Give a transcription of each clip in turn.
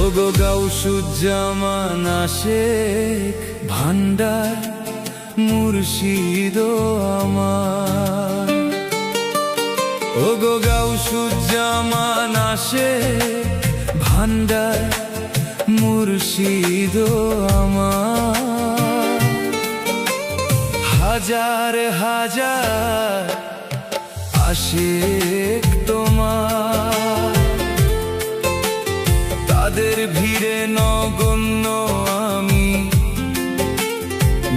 ওগো গাউসুজ্জামান আশেক ভান্ডার মুর্শিদ আমার। ওগো গাউসুজ্জামান আশেক ভান্ডার মুর্শিদ আমার। হাজার হাজার আশেক তোমার, তাদের ভিড়ে নগণ্য আমি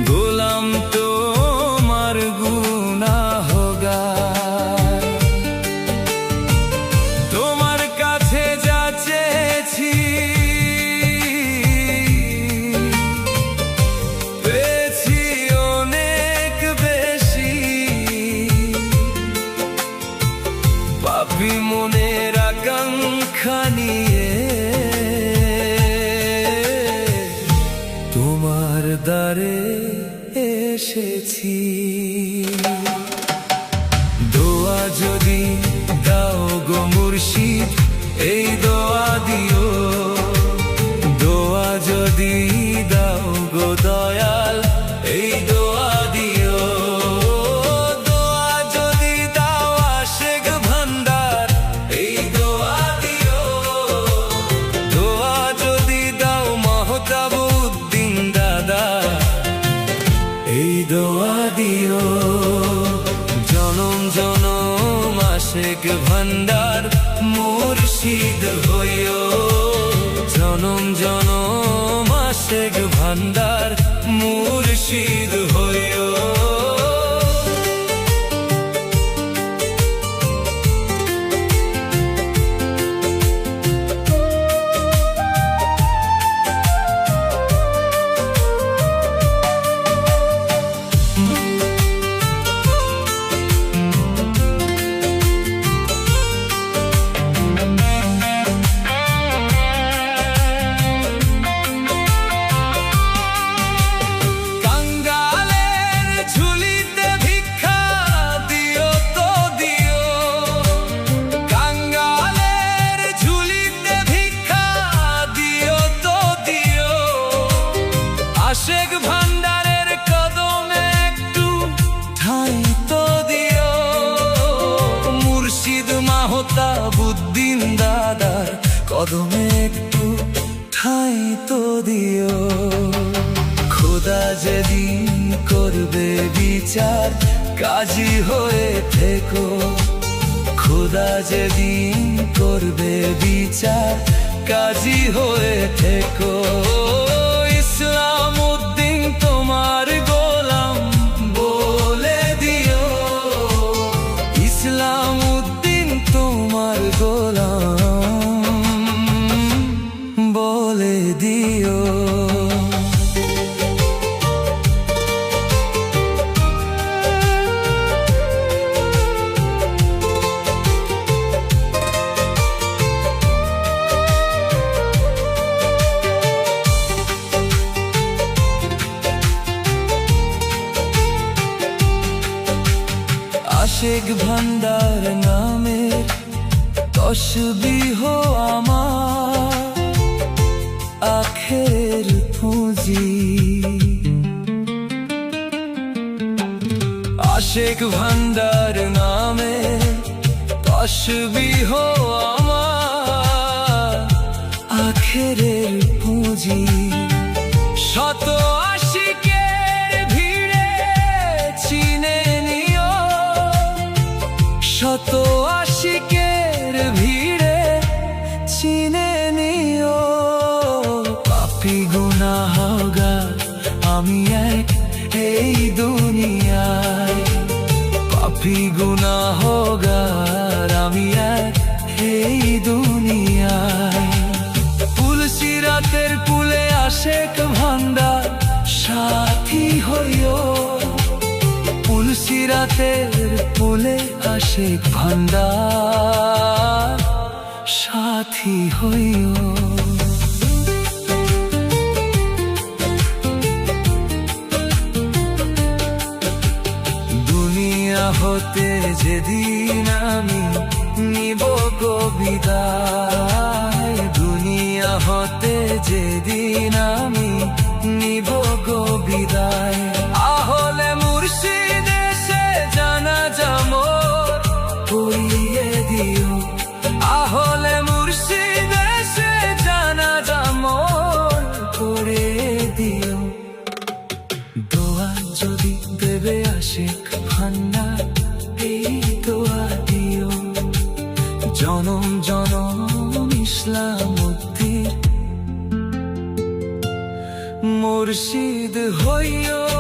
গোলাম তোমার গুনাহগার। তোমার কাছে যা চেয়েছি পেয়েছি অনেক বেশি, পাপী মনের আকাঙ্ক্ষা নিয়ে তোমার দ্বারে এসেছি। দোয়া যদি দাও গো মুর্শিদ, এই দোয়া দিও। দোয়া যদি দাও গো দয়াল, এই দোয়া দিও। দোয়া যদি দাও আশেক ভান্ডার, এই দোয়া দিও। দোয়া যদি দাও মাহতাবউদ্দিন দাদা, এই দোয়া দিও। জনম জনম আশেক ভান্ডার মুর্শিদ হইও। জনম জনম আশেক ভান্ডার মুর্শিদ হইও। আশেক ভান্ডারের কদমে একটু ঠাঁই তো দিও। মুর্শিদ মাহতাবউদ্দিন দাদার কদমে একটু ঠাঁই তো দিও। খোদা যেদিন করবে বিচার কাজী হয়ে থেকো। খোদা যেদিন করবে বিচার কাজী হয়ে থেকো। ইসলামউদ্দিন তোমার গোলাম বলে দিও। ইসলামউদ্দিন তোমার গোলাম বলে দিও। আশেক ভান্ডার নামের তসবিহ আমার আখের পুঁজি। আশেক ভান্ডার নামের তসবিহ আমার আখের পুঁজি। শত আশিকের ভিড়ে চিনে নিও। শত আশিকের ভিড়ে চিনে নিও। পাপী গুনাহগার আমি এক এই দুনিয়ায়। দুনিয়ায় পাপী গুনাহগার আমি এক এই দুনিয়ায়। পুলসিরাতের কুলে আশেক ভান্ডার সাথী হইও, পুলসিরাতের কুলে আশেক ভান্ডার সাথী হইও। দুনিয়া হতে যেদিন আমি নিব গো বিদায়, দুনিয়া হতে যেদিন আমি নিব গো বিদায়, আহলে মুর্শিদ এসে জানাজা মোর পড়িয়ে দিও, আহলে মুর্শিদ এসে জানাজা মোর করে দিও। দোয়া যদি দেবে আশিক ভান্ডার এই দোয়া দিও, জনম জনম ইসলাম উদ্দিন মুর্শিদ হইও।